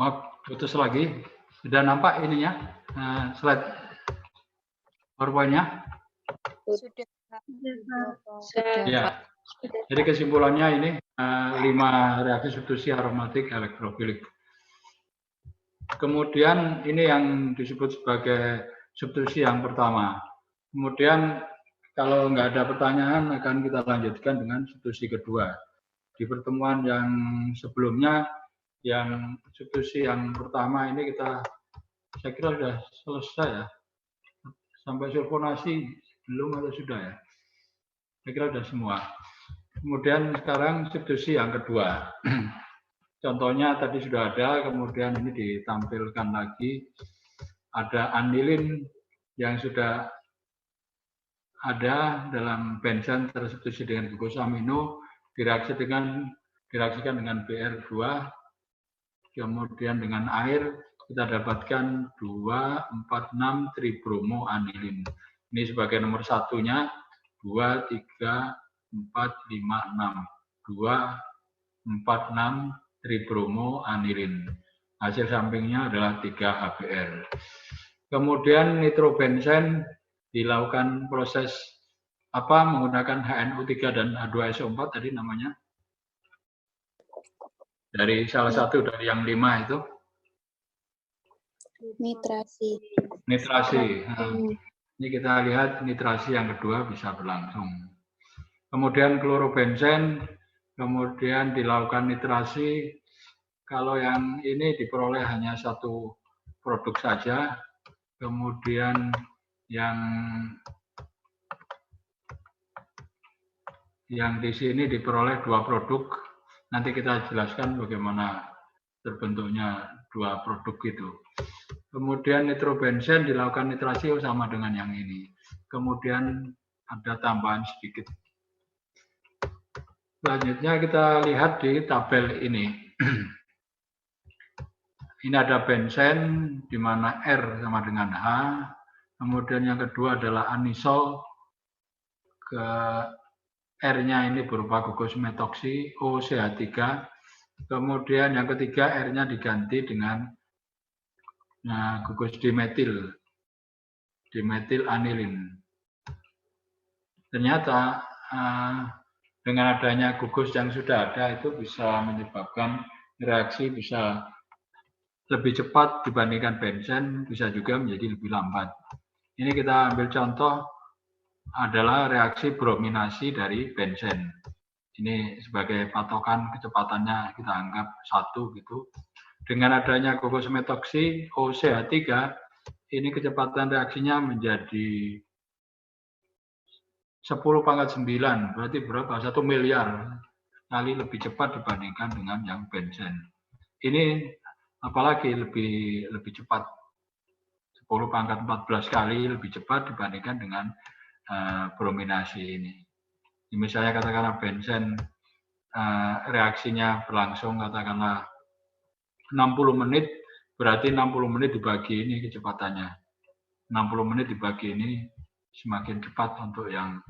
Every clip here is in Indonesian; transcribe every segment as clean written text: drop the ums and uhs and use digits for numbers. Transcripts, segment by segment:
Maaf, putus lagi. Sudah nampak ininya, slide PowerPoint-nya? Sudah. Ya. Jadi kesimpulannya ini 5 reaksi substitusi aromatik elektrofilik. Kemudian ini yang disebut sebagai substitusi yang pertama. Kemudian kalau nggak ada pertanyaan akan kita lanjutkan dengan substitusi kedua. Di pertemuan yang sebelumnya, yang substitusi yang pertama ini saya kira sudah selesai ya. Sampai sulfonasi belum atau sudah ya? Saya kira sudah semua. Kemudian sekarang substitusi yang kedua. Contohnya tadi sudah ada, kemudian ini ditampilkan lagi. Ada anilin yang sudah ada dalam benzen tersubstitusi dengan glukosamino, direaksikan dengan Br2, kemudian dengan air kita dapatkan 2,4,6 tribromoanilin. Ini sebagai nomor satunya 2, 3, 4, 5, 6. 2, 4, 6 tribromoanilin. Hasil sampingnya adalah 3 HBr. Kemudian nitrobenzen dilakukan proses menggunakan HNO3 dan H2SO4 tadi namanya. Dari salah satu dari yang 5 itu. Nitrasi. Ini kita lihat nitrasi yang kedua bisa berlangsung. Kemudian klorobenzen, kemudian dilakukan nitrasi. Kalau yang ini diperoleh hanya satu produk saja. Kemudian yang di sini diperoleh 2 produk. Nanti kita jelaskan bagaimana terbentuknya 2 produk itu. Kemudian nitrobenzen dilakukan nitrasi sama dengan yang ini. Kemudian ada tambahan sedikit. Selanjutnya kita lihat di tabel ini. Ini ada benzen di mana R sama dengan H. Kemudian yang kedua adalah anisol. R-nya ini berupa gugus metoksi OCH3. Kemudian yang ketiga R-nya diganti dengan gugus dimetil anilin. Ternyata dengan adanya gugus yang sudah ada itu bisa menyebabkan reaksi bisa lebih cepat dibandingkan benzen, bisa juga menjadi lebih lambat. Ini kita ambil contoh adalah reaksi brominasi dari benzen. Ini sebagai patokan kecepatannya kita anggap 1 gitu. Dengan adanya gugus metoksi OCH3, ini kecepatan reaksinya menjadi 10⁻⁹, berarti berapa? 1 miliar kali lebih cepat dibandingkan dengan yang benzen. Ini apalagi lebih cepat, 10⁻14 kali lebih cepat dibandingkan dengan brominasi ini. Misalnya katakanlah benzen reaksinya berlangsung katakanlah 60 menit, berarti 60 menit dibagi ini kecepatannya. 60 menit dibagi ini semakin cepat untuk yang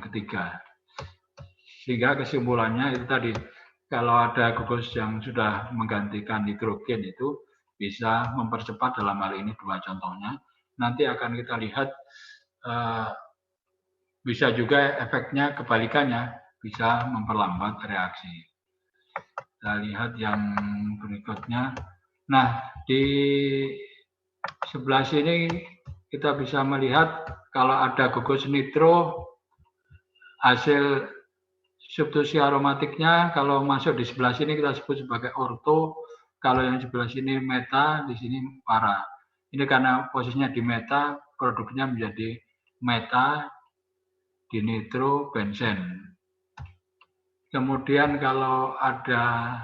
ketiga. Sehingga kesimpulannya itu tadi, kalau ada gugus yang sudah menggantikan nitrogen itu bisa mempercepat dalam hal ini 2 contohnya. Nanti akan kita lihat bisa juga efeknya kebalikannya, bisa memperlambat reaksi. Kita lihat yang berikutnya. Nah, di sebelah sini kita bisa melihat kalau ada gugus nitro, hasil substitusi aromatiknya kalau masuk di sebelah sini kita sebut sebagai orto, kalau yang sebelah sini meta, di sini para. Ini karena posisinya di meta, produknya menjadi meta dinitrobenzen. Kemudian kalau ada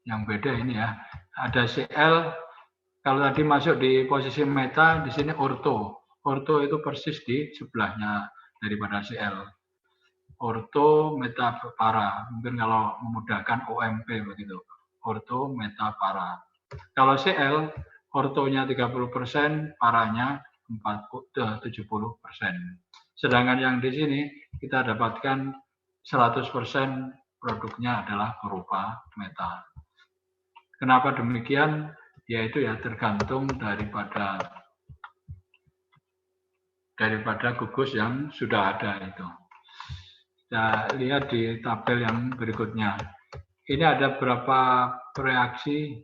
yang beda ini ya, ada Cl, kalau tadi masuk di posisi meta, di sini orto. Orto itu persis di sebelahnya daripada Cl. Orto meta para, mungkin kalau memudahkan OMP begitu. Orto meta para. Kalau Cl, ortonya 30%, paranya 70%. Sedangkan yang di sini kita dapatkan 100% produknya adalah berupa meta. Kenapa demikian? Yaitu ya tergantung daripada gugus yang sudah ada itu. Kita lihat di tabel yang berikutnya. Ini ada beberapa reaksi.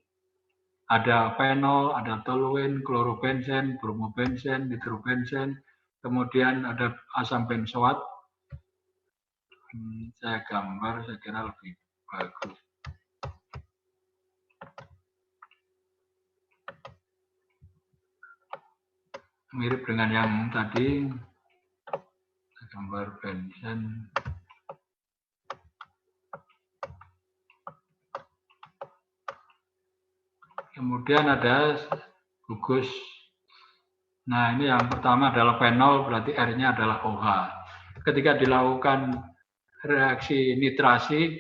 Ada fenol, ada toluene, klorobenzen, bromobenzen, nitrobenzen, kemudian ada asam benzoat. Saya gambar, saya kira lebih bagus. Mirip dengan yang tadi, gambar benzen. Kemudian ada gugus. Nah, ini yang pertama adalah fenol, berarti R-nya adalah OH. Ketika dilakukan reaksi nitrasi,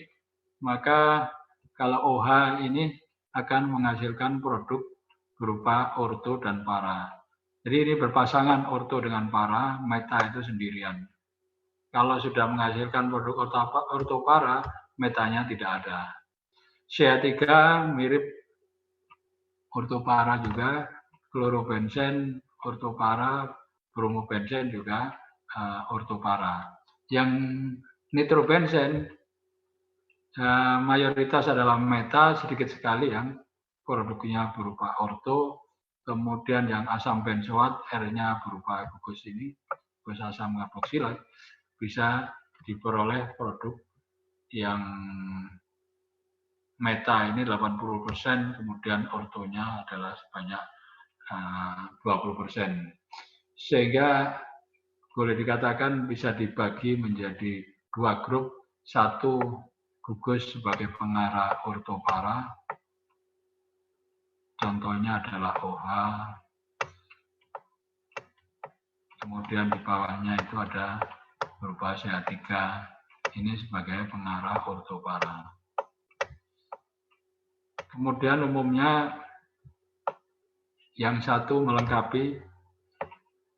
maka kalau OH ini akan menghasilkan produk berupa orto dan para. Jadi ini berpasangan orto dengan para, meta itu sendirian. Kalau sudah menghasilkan produk orto para, metanya tidak ada. CH3 mirip ortopara juga, klorobenzen, ortopara, bromobenzen juga ortopara. Yang nitrobenzen mayoritas adalah meta, sedikit sekali yang produknya berupa orto, kemudian yang asam benzoat R-nya berupa gugus ini, gugus asam karboksilat, bisa diperoleh produk yang meta ini 80%, kemudian ortonya adalah sebanyak 20%. Sehingga boleh dikatakan bisa dibagi menjadi dua grup. Satu gugus sebagai pengarah ortopara, contohnya adalah OH. Kemudian di bawahnya itu ada berupa CH3, ini sebagai pengarah ortopara. Kemudian umumnya yang satu melengkapi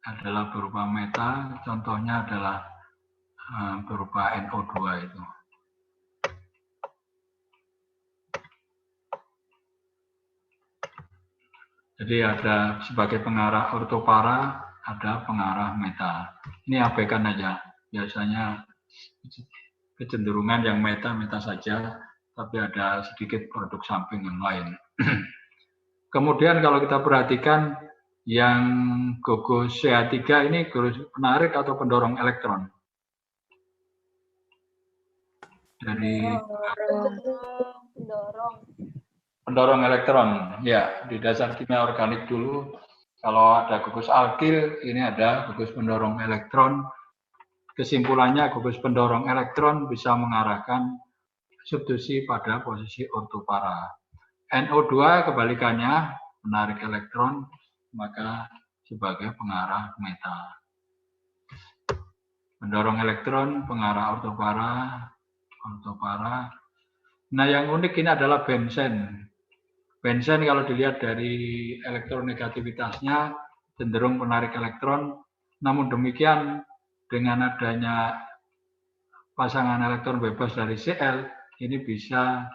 adalah berupa meta, contohnya adalah berupa NO2 itu. Jadi ada sebagai pengarah ortopara, ada pengarah meta. Ini abaikan aja. Biasanya kecenderungan yang meta saja, tapi ada sedikit produk samping yang lain. Kemudian kalau kita perhatikan yang gugus CH3 ini gugus penarik atau pendorong elektron. Dari pendorong elektron, ya di dasar kimia organik dulu. Kalau ada gugus alkil, ini ada gugus pendorong elektron. Kesimpulannya gugus pendorong elektron bisa mengarahkan substitusi pada posisi ortopara. NO2 kebalikannya, menarik elektron, maka sebagai pengarah meta. Pendorong elektron, pengarah ortopara. Nah, yang unik ini adalah benzen. Benzen kalau dilihat dari elektronegativitasnya cenderung menarik elektron, namun demikian dengan adanya pasangan elektron bebas dari Cl, ini bisa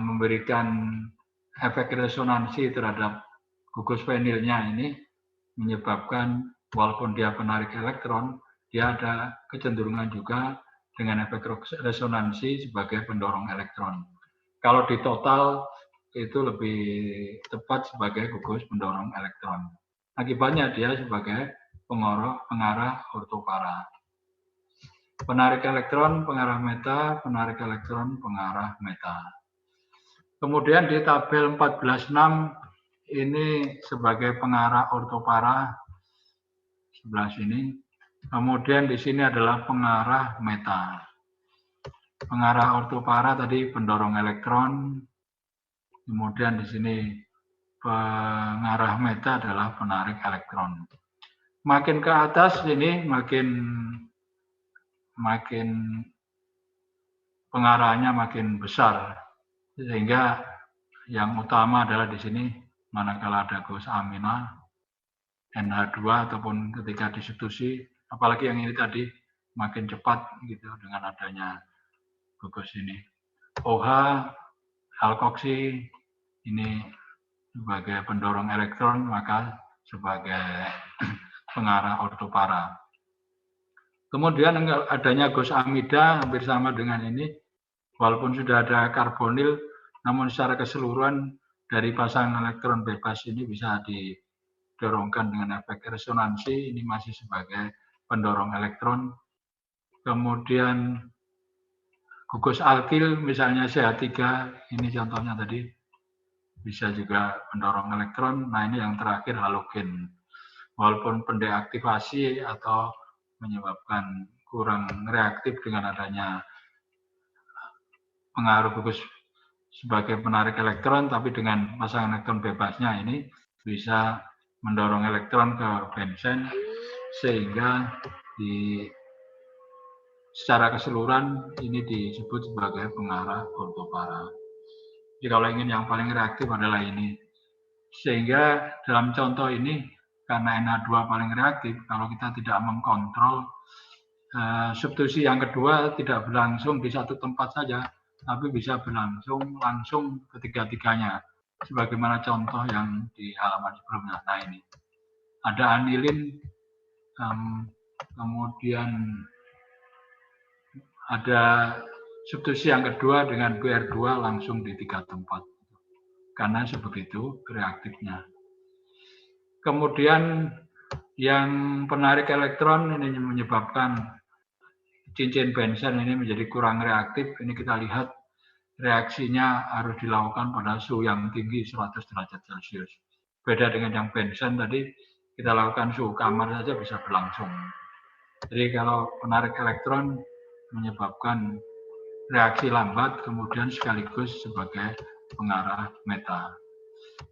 memberikan efek resonansi terhadap gugus fenilnya ini, menyebabkan walaupun dia penarik elektron, dia ada kecenderungan juga dengan efek resonansi sebagai pendorong elektron. Kalau di total itu lebih tepat sebagai gugus pendorong elektron. Akibatnya dia sebagai pengarah ortopara. Penarik elektron, pengarah meta, penarik elektron, pengarah meta. Kemudian di tabel 14.6 ini sebagai pengarah ortopara sebelah sini. Kemudian di sini adalah pengarah meta. Pengarah ortopara tadi pendorong elektron. Kemudian di sini pengarah meta adalah penarik elektron. Makin ke atas ini makin pengarahnya makin besar, sehingga yang utama adalah di sini manakala ada gugus amina NH2 ataupun ketika disubstitusi, apalagi yang ini tadi makin cepat gitu dengan adanya gugus ini. OH, alkoksi, ini sebagai pendorong elektron, maka sebagai pengarah ortopara. Kemudian adanya gosamida hampir sama dengan ini, walaupun sudah ada karbonil, namun secara keseluruhan dari pasangan elektron bebas ini bisa didorongkan dengan efek resonansi, ini masih sebagai pendorong elektron. Kemudian gugus alkil, misalnya CH3, ini contohnya tadi, bisa juga pendorong elektron. Nah, ini yang terakhir halogen. Walaupun pendeaktivasi atau menyebabkan kurang reaktif dengan adanya pengaruh gugus sebagai penarik elektron, tapi dengan pasangan elektron bebasnya ini bisa mendorong elektron ke benzen sehingga secara keseluruhan ini disebut sebagai pengarah ortopara. Jadi kalau ingin yang paling reaktif adalah ini. Sehingga dalam contoh ini karena NH2 paling reaktif, kalau kita tidak mengkontrol substitusi yang kedua tidak berlangsung di satu tempat saja, tapi bisa berlangsung langsung ketiga-tiganya. Sebagaimana contoh yang di halaman sebelumnya. Nah ini, ada anilin, kemudian ada substitusi yang kedua dengan BR2 langsung di 3 tempat. Karena sebegitu reaktifnya. Kemudian yang penarik elektron ini menyebabkan cincin benzen ini menjadi kurang reaktif. Ini kita lihat reaksinya harus dilakukan pada suhu yang tinggi 100 derajat Celcius. Beda dengan yang benzen tadi, kita lakukan suhu kamar saja bisa berlangsung. Jadi kalau penarik elektron menyebabkan reaksi lambat, kemudian sekaligus sebagai pengarah meta.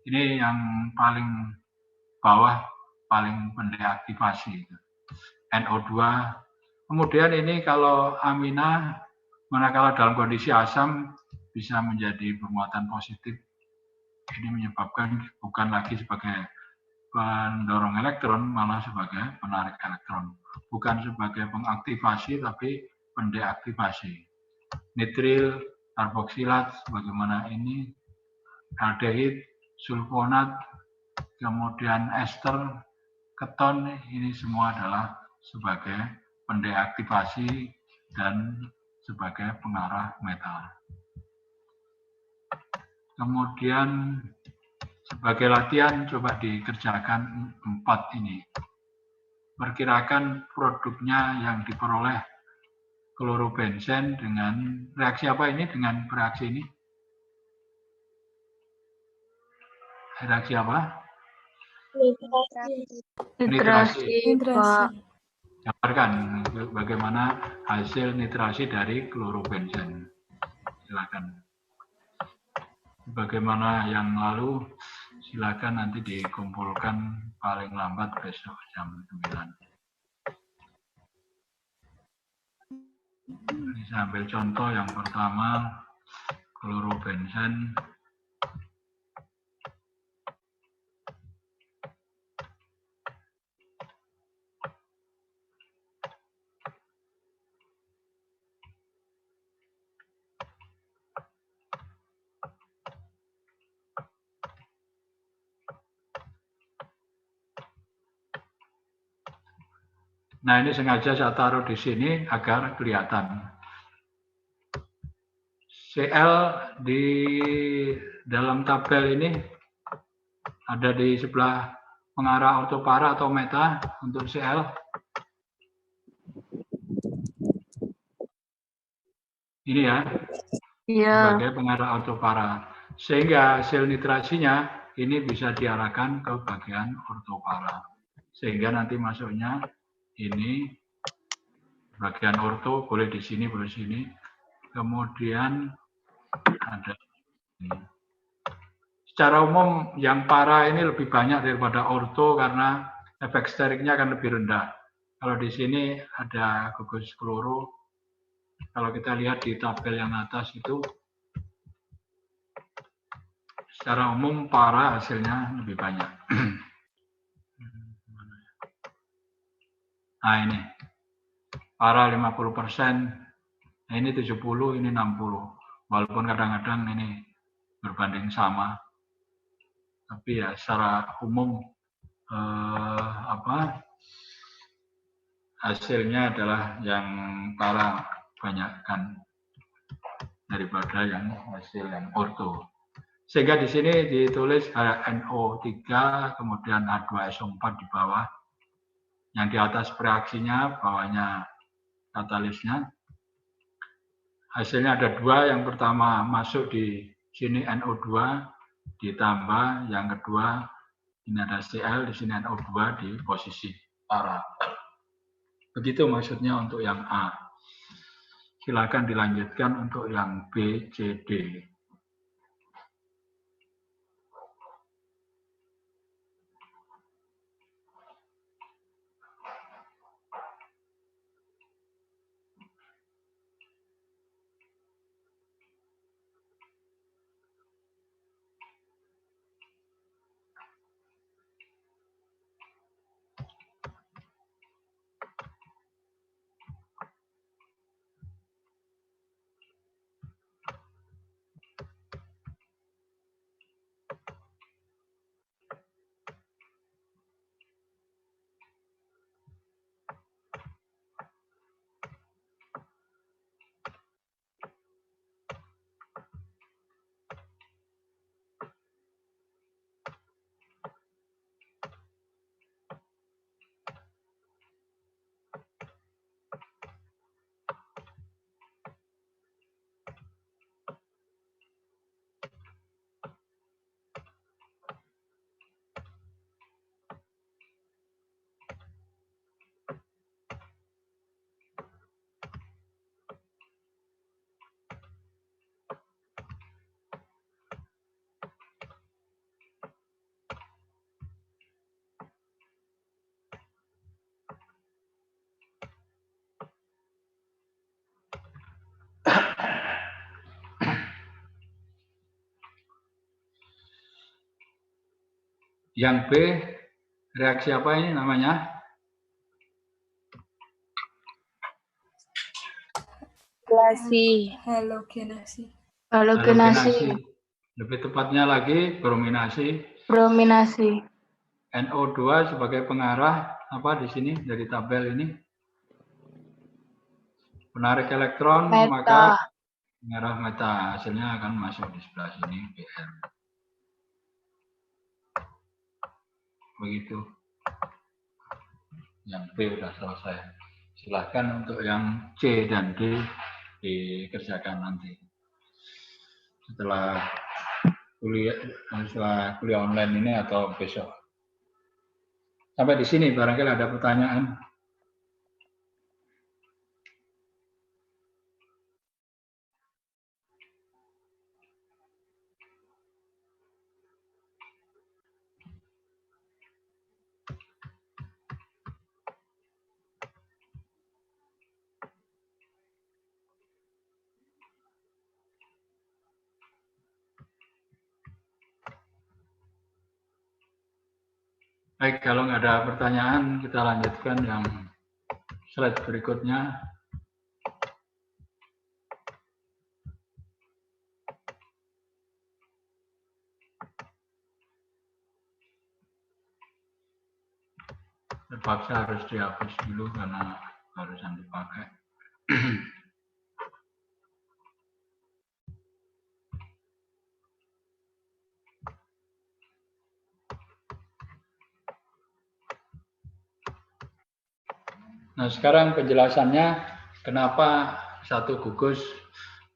Ini yang paling bawah, paling pendeaktivasi. NO2. Kemudian ini kalau amina, manakala dalam kondisi asam, bisa menjadi bermuatan positif. Ini menyebabkan bukan lagi sebagai pendorong elektron, malah sebagai penarik elektron. Bukan sebagai pengaktifasi, tapi pendeaktivasi. Nitril, karboksilat, sebagaimana ini, aldehid, sulfonat, kemudian ester, keton, ini semua adalah sebagai pendeaktivasi dan sebagai pengarah metal. Kemudian sebagai latihan coba dikerjakan 4 ini. Perkirakan produknya yang diperoleh klorobenzen dengan reaksi apa ini? Dengan reaksi ini? Reaksi apa? Nitrasi. Pak. Gambarkan bagaimana hasil nitrasi dari klorobenzen. Silakan. Bagaimana yang lalu, silakan nanti dikumpulkan paling lambat besok jam 9. Ini saya ambil contoh yang pertama, klorobenzen. Nah, ini sengaja saya taruh di sini agar kelihatan. Cl di dalam tabel ini ada di sebelah pengarah ortopara atau meta untuk Cl. Ini ya, sebagai pengarah ortopara. Sehingga hasil nitrasinya ini bisa diarahkan ke bagian ortopara. Sehingga nanti masuknya ini bagian orto, boleh di sini, boleh di sini. Kemudian ada ini. Secara umum yang para ini lebih banyak daripada orto karena efek steriknya akan lebih rendah. Kalau di sini ada gugus kloro. Kalau kita lihat di tabel yang atas itu secara umum para hasilnya lebih banyak. Nah ini para 50%, nah ini 70, ini 60. Walaupun kadang-kadang ini berbanding sama. Tapi ya secara umum hasilnya adalah yang para banyakkan daripada yang hasil yang orto. Sehingga di sini ditulis NO3 kemudian H2SO4 di bawah. Yang di atas reaksinya, bawahnya katalisnya. Hasilnya ada dua. Yang pertama masuk di sini NO2 ditambah, yang kedua ini ada Cl, di sini NO2 di posisi para. Begitu maksudnya untuk yang A. Silakan dilanjutkan untuk yang B, C, D. Yang B, reaksi apa ini namanya? Halogenasi. Lebih tepatnya lagi brominasi. NO2 sebagai pengarah apa di sini dari tabel ini? Penarik elektron, maka pengarah meta. Hasilnya akan masuk di sebelah sini, Br. Begitu. Yang B sudah selesai. Silahkan untuk yang C dan D dikerjakan nanti. Setelah kuliah online ini atau besok. Sampai di sini barangkali ada pertanyaan. Baik, kalau nggak ada pertanyaan, kita lanjutkan yang slide berikutnya. Terpaksa harus dihapus dulu karena barusan dipakai. Nah, sekarang penjelasannya kenapa satu gugus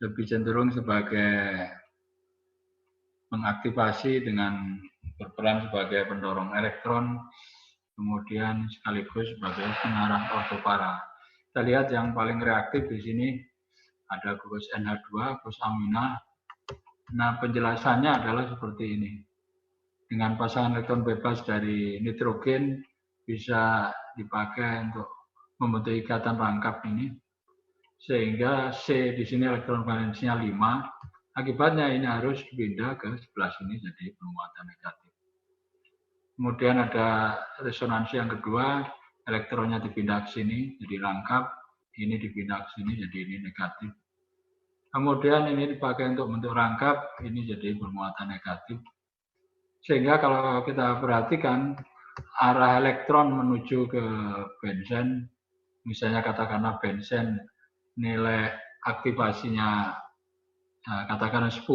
lebih cenderung sebagai mengaktifasi dengan berperan sebagai pendorong elektron, kemudian sekaligus sebagai pengarah ortopara. Kita lihat yang paling reaktif di sini ada gugus NH2, gugus amina. Nah, penjelasannya adalah seperti ini. Dengan pasangan elektron bebas dari nitrogen bisa dipakai untuk membentuk ikatan rangkap ini, sehingga C di sini elektron valensinya 5. Akibatnya ini harus dipindah ke sebelah sini jadi bermuatan negatif. Kemudian ada resonansi yang kedua, elektronnya dipindah ke sini jadi rangkap, ini dipindah ke sini jadi ini negatif. Kemudian ini dipakai untuk bentuk rangkap, ini jadi bermuatan negatif. Sehingga kalau kita perhatikan arah elektron menuju ke benzen, misalnya katakanlah benzen nilai aktivasinya katakanlah 10,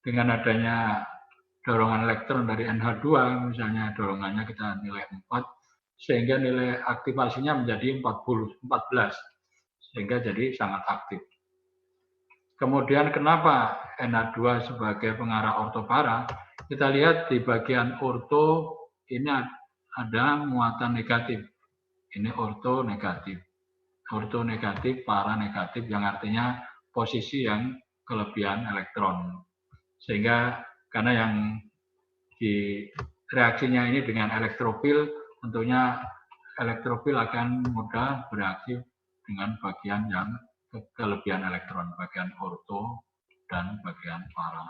dengan adanya dorongan elektron dari NH2, misalnya dorongannya kita nilai 4, sehingga nilai aktivasinya menjadi 14, sehingga jadi sangat aktif. Kemudian kenapa NH2 sebagai pengarah ortopara? Kita lihat di bagian orto ini ada muatan negatif. Ini orto negatif. Orto negatif, para negatif, yang artinya posisi yang kelebihan elektron. Sehingga karena yang di reaksinya ini dengan elektrofil, tentunya elektrofil akan mudah bereaksi dengan bagian yang kelebihan elektron, bagian orto dan bagian para.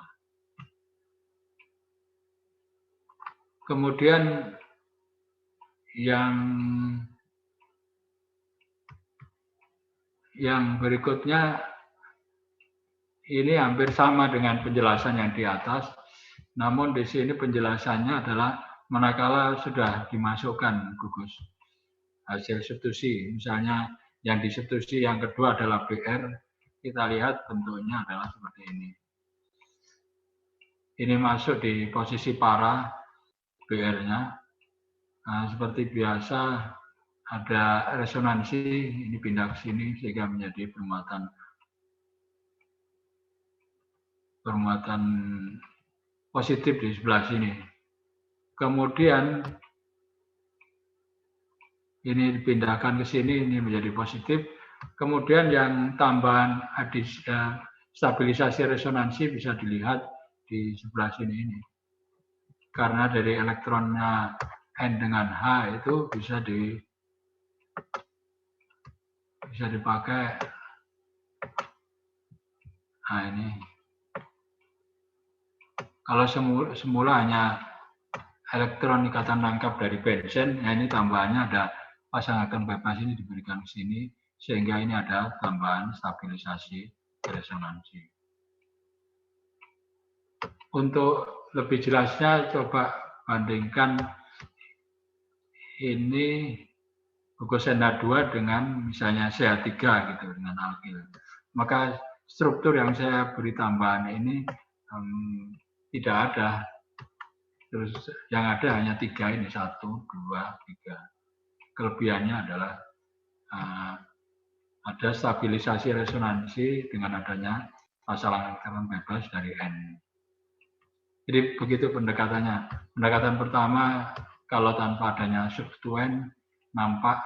Kemudian yang berikutnya ini hampir sama dengan penjelasan yang di atas, namun di sini penjelasannya adalah manakala sudah dimasukkan gugus hasil substitusi, misalnya yang disubstitusi yang kedua adalah BR, kita lihat bentuknya adalah seperti ini. Ini masuk di posisi para BR-nya. Nah, seperti biasa ada resonansi, ini pindah ke sini sehingga menjadi bermuatan positif di sebelah sini. Kemudian ini dipindahkan ke sini, ini menjadi positif. Kemudian yang tambahan stabilisasi resonansi bisa dilihat di sebelah sini ini. Karena dari elektronnya N dengan H itu bisa dipakai. Nah ini. Kalau semula hanya elektron ikatan rangkap dari benzen, nah ini tambahannya ada pasang atom bebas ini diberikan ke sini, sehingga ini ada tambahan stabilisasi resonansi. Untuk lebih jelasnya, coba bandingkan ini gugus NH2 dengan misalnya CH3 gitu, dengan alkil. Maka struktur yang saya beri tambahan ini tidak ada. Terus yang ada hanya 3 ini, 1, 2, 3. Kelebihannya adalah ada stabilisasi resonansi dengan adanya pasangan elektron bebas dari N. Jadi begitu pendekatannya. Pendekatan pertama, kalau tanpa adanya substituen, nampak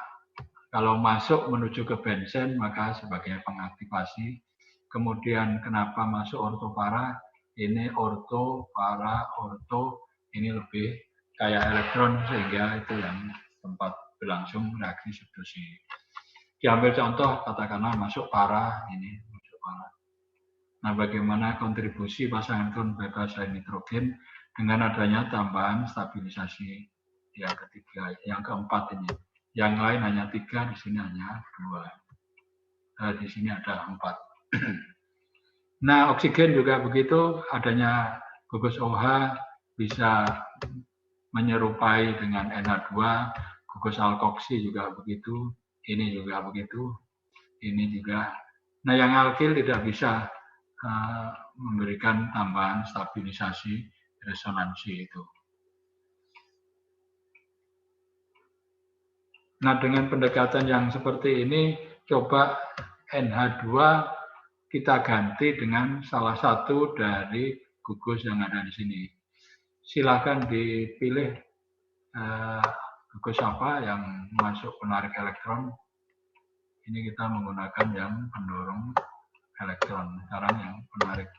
kalau masuk menuju ke benzen maka sebagai pengaktifasi. Kemudian kenapa masuk ortopara? Ini orto, para, orto, ini lebih kayak elektron sehingga itu yang tempat berlangsung reaksi substitusi. Diambil contoh, katakanlah masuk para, ini masuk para. Nah, bagaimana kontribusi pasangan elektron bebas dari nitrogen dengan adanya tambahan stabilisasi yang ketiga, yang keempat ini. Yang lain hanya 3, di sini hanya 2. Di sini ada 4. Nah, oksigen juga begitu, adanya gugus OH bisa menyerupai dengan NH2, gugus alkoksi juga begitu, ini juga begitu, ini juga. Nah, yang alkil tidak bisa memberikan tambahan stabilisasi resonansi itu. Nah, dengan pendekatan yang seperti ini, coba NH2 kita ganti dengan salah satu dari gugus yang ada di sini. Silakan dipilih gugus apa yang masuk penarik elektron. Ini kita menggunakan yang pendorong elektron, sekarang yang penarik.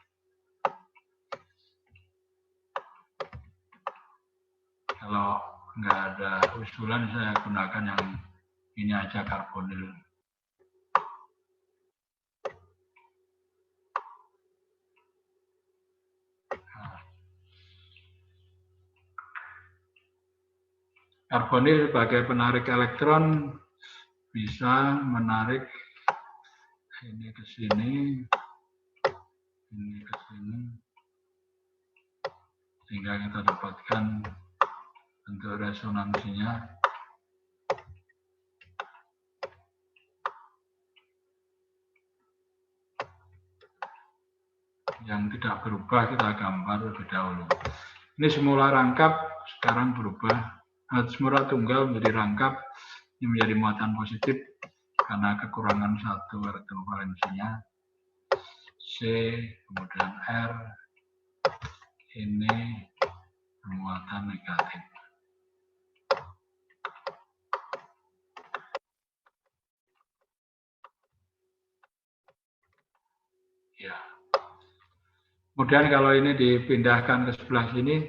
Kalau nggak ada usulan, saya gunakan yang ini aja, karbonil. Karbonil sebagai penarik elektron bisa menarik ini ke sini, ini ke sini, sehingga kita dapatkan bentuk resonansinya. Yang tidak berubah kita gambar lebih dahulu. Ini semula rangkap, sekarang berubah. Semula tunggal menjadi rangkap, ini menjadi muatan positif karena kekurangan satu elektron valensinya. C, kemudian R, ini muatan negatif. Ya. Kemudian kalau ini dipindahkan ke sebelah sini,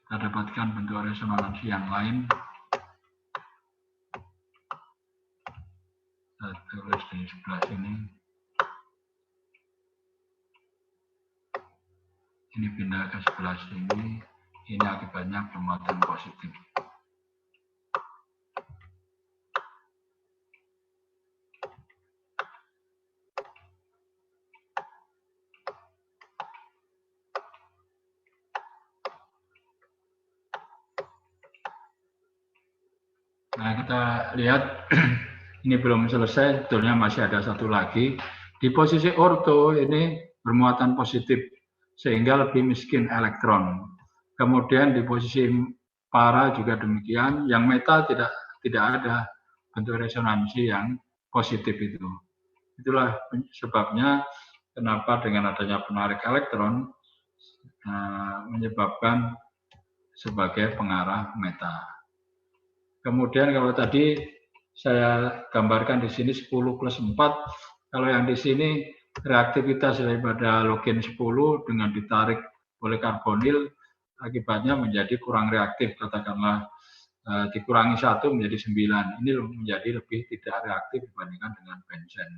kita dapatkan bentuk resonansi yang lain. Kita tulis di sebelah sini. Ini pindah ke sebelah sini. Ini akibatnya bermuatan positif. Nah, kita lihat ini belum selesai, sebetulnya masih ada satu lagi. Di posisi orto ini bermuatan positif, sehingga lebih miskin elektron. Kemudian di posisi para juga demikian, yang meta tidak ada bentuk resonansi yang positif itu. Itulah sebabnya kenapa dengan adanya penarik elektron menyebabkan sebagai pengarah meta. Kemudian kalau tadi saya gambarkan di sini 10 plus 4, kalau yang di sini reaktivitas daripada halogen 10 dengan ditarik oleh karbonil, akibatnya menjadi kurang reaktif, katakanlah dikurangi 1 menjadi 9. Ini menjadi lebih tidak reaktif dibandingkan dengan benzen.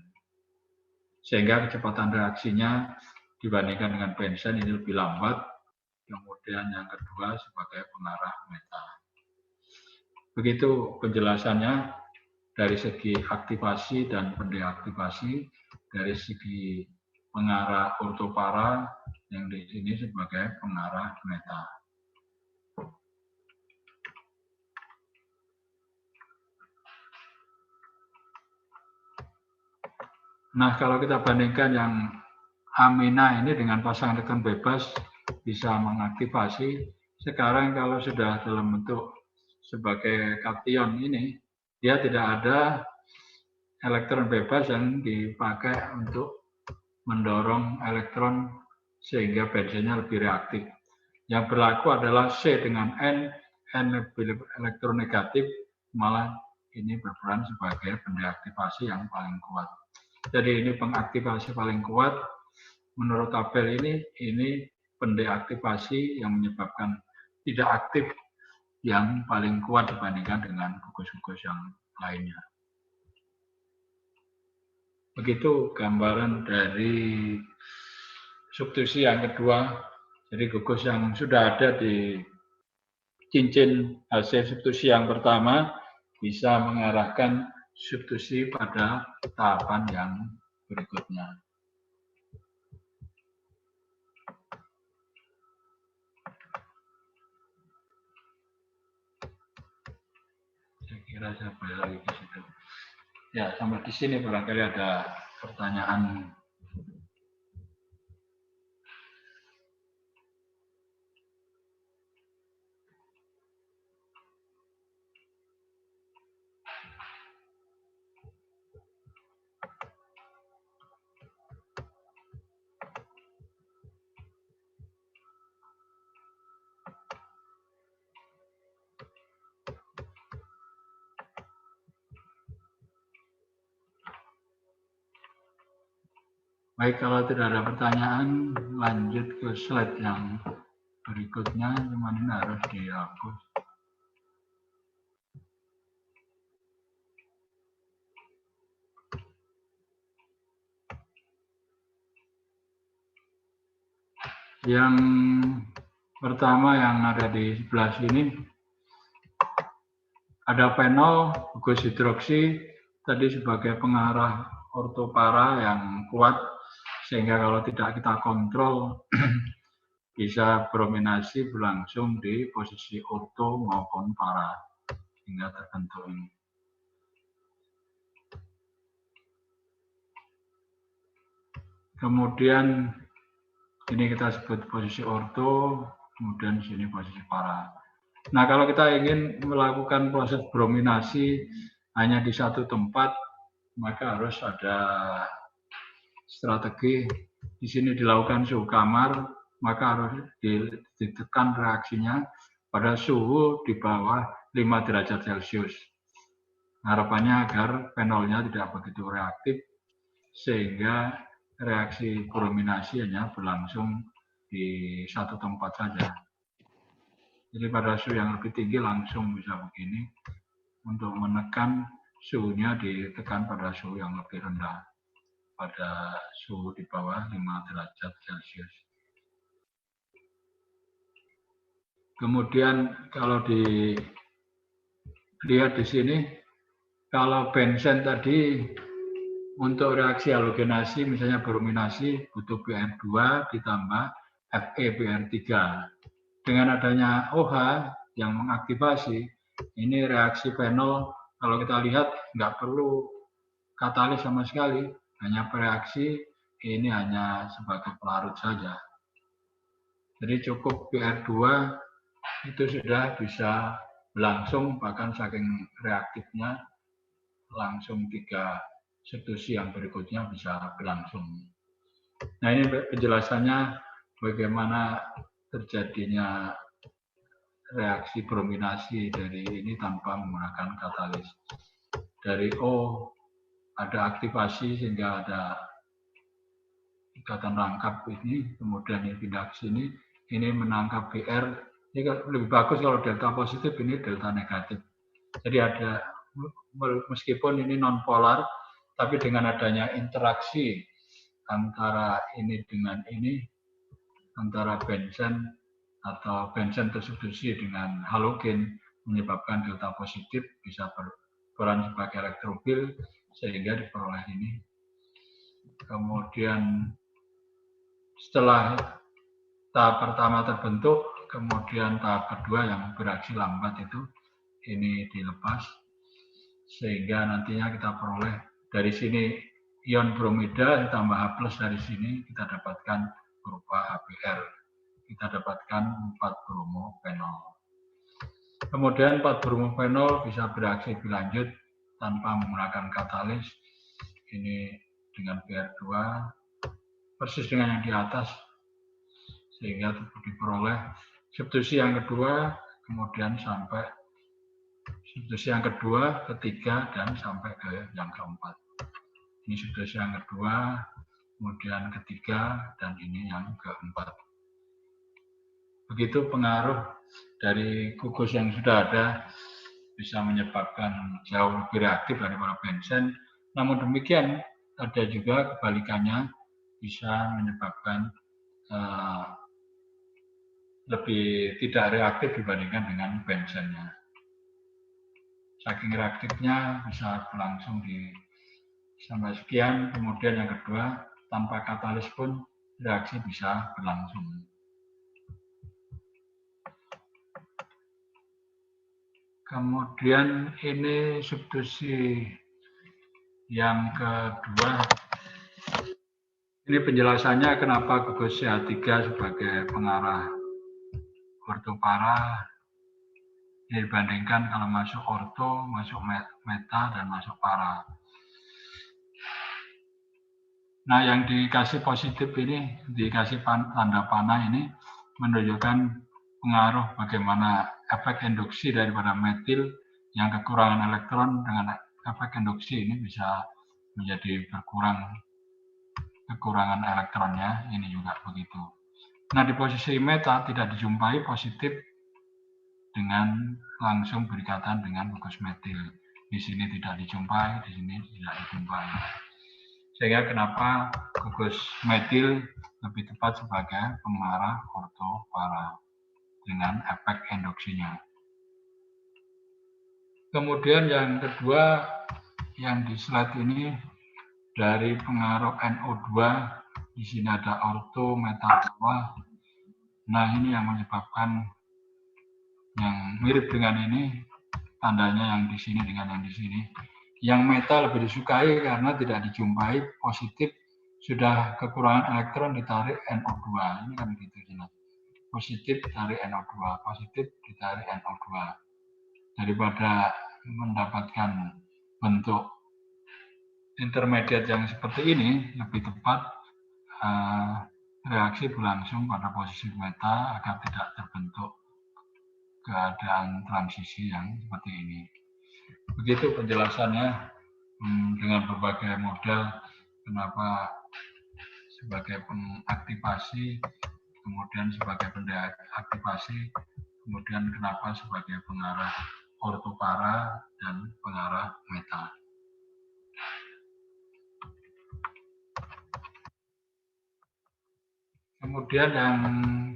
Sehingga kecepatan reaksinya dibandingkan dengan benzen ini lebih lambat. Kemudian yang kedua sebagai pengarah meta. Begitu penjelasannya dari segi aktivasi dan pendeaktivasi, dari segi pengarah ortopara yang di sini sebagai pengarah meta. Nah, kalau kita bandingkan yang amina ini dengan pasang elektron bebas bisa mengaktifasi. Sekarang kalau sudah dalam bentuk sebagai kation ini, dia tidak ada elektron bebas yang dipakai untuk mendorong elektron sehingga bensinnya lebih reaktif. Yang berlaku adalah C dengan N lebih elektronegatif, malah ini berperan sebagai pendeaktivasi yang paling kuat. Jadi ini pengaktifasi paling kuat. Menurut tabel ini pendeaktivasi yang menyebabkan tidak aktif yang paling kuat dibandingkan dengan gugus-gugus yang lainnya. Begitu gambaran dari substitusi yang kedua. Jadi gugus yang sudah ada di cincin hasil substitusi yang pertama bisa mengarahkan substitusi pada tahapan yang berikutnya. Kira saya boleh lagi ke situ. Ya, sampai di sini barangkali ada pertanyaan. Baik, kalau tidak ada pertanyaan, lanjut ke slide yang berikutnya. Cuman ini harus dihapus. Yang pertama yang ada di sebelah sini, ada panel gugus hidroksi tadi sebagai pengarah ortopara yang kuat, sehingga kalau tidak kita kontrol bisa brominasi berlangsung di posisi orto maupun para hingga terbentuk ini. Kemudian ini kita sebut posisi orto, kemudian di sini posisi para. Nah, kalau kita ingin melakukan proses brominasi hanya di satu tempat, maka harus ada strategi. Di sini dilakukan suhu kamar, maka harus ditekan reaksinya pada suhu di bawah 5 derajat Celcius. Harapannya agar fenolnya tidak begitu reaktif, sehingga reaksi brominasi hanya berlangsung di satu tempat saja. Jadi pada suhu yang lebih tinggi langsung bisa begini. Untuk menekan suhunya ditekan pada suhu yang lebih rendah, pada suhu di bawah 5 derajat Celcius. Kemudian kalau dilihat di sini, kalau benzen tadi untuk reaksi halogenasi misalnya brominasi butuh Br2 ditambah Fe Br3. Dengan adanya OH yang mengaktifasi, ini reaksi fenol kalau kita lihat nggak perlu katalis sama sekali, hanya bereaksi, ini hanya sebagai pelarut saja. Jadi cukup Br2 itu sudah bisa berlangsung, bahkan saking reaktifnya langsung 3 substitusi yang berikutnya bisa berlangsung. Nah, ini penjelasannya bagaimana terjadinya reaksi brominasi dari ini tanpa menggunakan katalis. Dari O ada aktivasi sehingga ada ikatan rangkap ini, kemudian ini pindah ke sini, ini menangkap Br. Ini lebih bagus kalau delta positif, ini delta negatif. Jadi ada, meskipun ini non polar, tapi dengan adanya interaksi antara ini dengan ini, antara benzen atau benzen tersubstitusi dengan halogen menyebabkan delta positif bisa berperan sebagai elektrofil sehingga diperoleh ini. Kemudian setelah tahap pertama terbentuk, kemudian tahap kedua yang bereaksi lambat itu ini dilepas sehingga nantinya kita peroleh dari sini ion bromida ditambah H+ dari sini kita dapatkan berupa HBr. Kita dapatkan 4-bromofenol. Kemudian 4-bromofenol bisa bereaksi lebih lanjut tanpa menggunakan katalis. Ini dengan Br2 persis dengan yang di atas sehingga diperoleh substitusi yang kedua, kemudian sampai substitusi yang kedua, ketiga, dan sampai ke yang keempat. Ini substitusi yang kedua, kemudian ketiga, dan ini yang keempat. Begitu pengaruh dari gugus yang sudah ada bisa menyebabkan jauh lebih reaktif daripada benzen. Namun demikian ada juga kebalikannya, bisa menyebabkan lebih tidak reaktif dibandingkan dengan benzennya. Saking reaktifnya bisa berlangsung di sampai sekian, kemudian yang kedua tanpa katalis pun reaksi bisa berlangsung. Kemudian ini substitusi yang kedua. Ini penjelasannya kenapa gugus CH3 sebagai pengarah ortopara ini dibandingkan kalau masuk orto, masuk meta, dan masuk para. Nah, yang dikasih positif ini, dikasih tanda panah ini menunjukkan pengaruh bagaimana efek induksi daripada metil yang kekurangan elektron dengan efek induksi ini bisa menjadi kekurangan elektronnya, ini juga begitu. Nah, di posisi meta tidak dijumpai positif dengan langsung berikatan dengan gugus metil. Di sini tidak dijumpai, di sini tidak dijumpai. Sehingga kenapa gugus metil lebih tepat sebagai pengarah ortopara dengan efek induksinya. Kemudian yang kedua yang di slide ini dari pengaruh NO2. Di sini ada orto, metal bawah. Nah, ini yang menyebabkan yang mirip dengan ini, tandanya yang di sini dengan yang di sini. Yang metal lebih disukai karena tidak dijumpai positif, sudah kekurangan elektron ditarik NO2. Ini kan gitu, jelas. Positif ditarik NO2, positif ditarik NO2. Daripada mendapatkan bentuk intermediate yang seperti ini, lebih tepat reaksi berlangsung pada posisi beta agar tidak terbentuk keadaan transisi yang seperti ini. Begitu penjelasannya dengan berbagai model kenapa sebagai pengaktifasi, kemudian sebagai pendeaktivasi, kemudian kenapa sebagai pengarah ortopara dan pengarah meta. Kemudian yang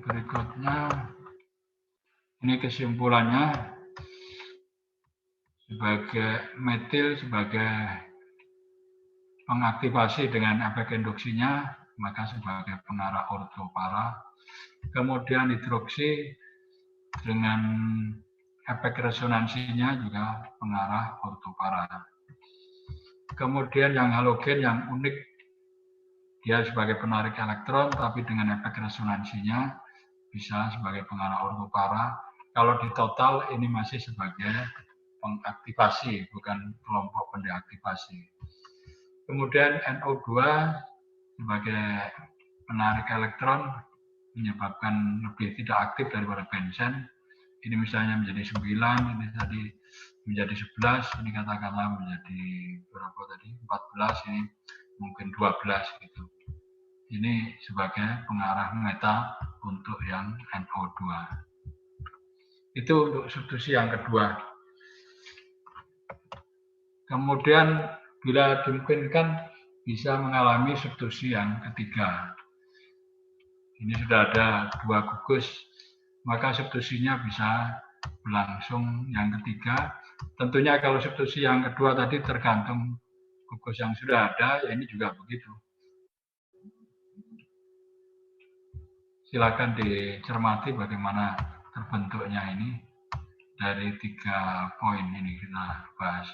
berikutnya, ini kesimpulannya, sebagai metil sebagai pengaktifasi dengan efek induksinya, maka sebagai pengarah ortopara. Kemudian hidroksi dengan efek resonansinya juga pengarah ortopara. Kemudian yang halogen yang unik, dia sebagai penarik elektron, tapi dengan efek resonansinya bisa sebagai pengarah ortopara. Kalau di total ini masih sebagai pengaktifasi, bukan kelompok pendeaktivasi. Kemudian NO2 sebagai penarik elektron menyebabkan lebih tidak aktif daripada benzen. Ini misalnya menjadi 9, ini tadi menjadi 11, ini katakanlah menjadi berapa tadi? 14, ini mungkin 12 gitu. Ini sebagai pengarah meta untuk yang NO2. Itu untuk substitusi yang kedua. Kemudian bila dimungkinkan bisa mengalami substitusi yang ketiga. Ini sudah ada 2 gugus, maka substitusinya bisa berlangsung yang ketiga. Tentunya kalau substitusi yang kedua tadi tergantung gugus yang sudah ada, ya ini juga begitu. Silakan dicermati bagaimana terbentuknya ini dari 3 poin ini kita bahas.